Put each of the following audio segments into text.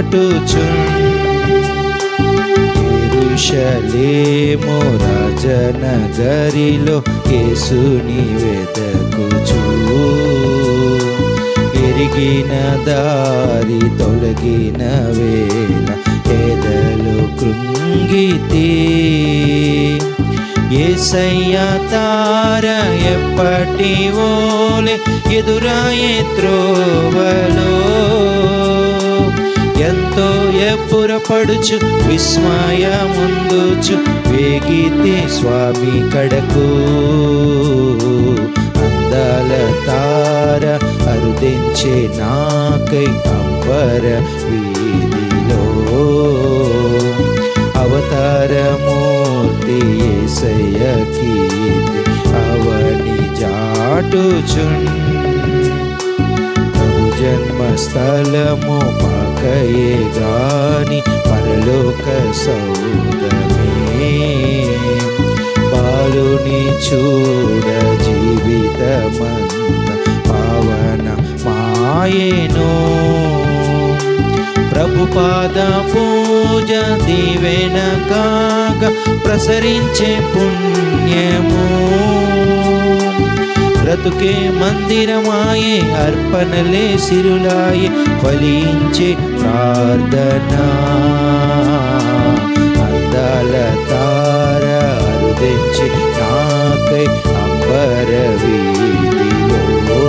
చాటుచున్ యెరూషలేము రాజనగరిలో యేసుని వెదకుచు ఎరిగిన దారి తొలగిన వేళ ఎదలు కృంగితే యేసయ్య తార ఎప్పటి ఓలే ఎదురాయే త్రోవలో ఎంతో ఎప్పురపడుచు విస్మయముందుచు వేగితే స్వామి కడకు అందాల తార అరుదించే నాకై అంబర వీధిలో అవతారమూర్తి యేసయ్య కీర్తి అవని చాటుచున్ ప్రభు జన్మస్థలము పాకయే గాని పరలోక సౌదమే బాలుని చూడ జీవితమంత పావన మాయేనో ప్రభు పాద పూజ దీవెన కాగా ప్రసరించే పుణ్యము బ్రతుకే మందిరమాయే అర్పణలే సిరులాయే ఫలించే ప్రార్థన అందాల తార అరుదించే నాకై అంబర వీధిలో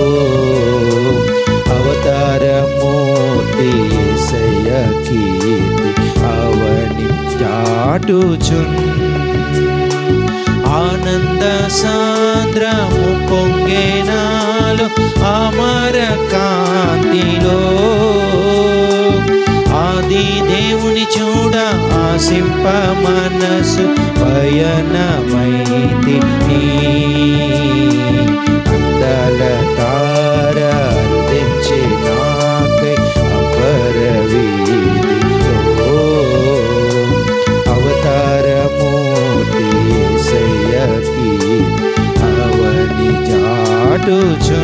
అవతారమూర్తి యేసయ్య కీర్తి అవని చాటుచున్ ఆనంద సాంద్రము పొంగేనాలో అమర కాంతిలో ఆది దేవుని చూడ ఆశింప మనసు పయనమైతి అందాల తార అరుదించే నాకై అంబర వీధిలో అవతారమూర్తి యేసయ్య కీర్తి అవని చాటుచున్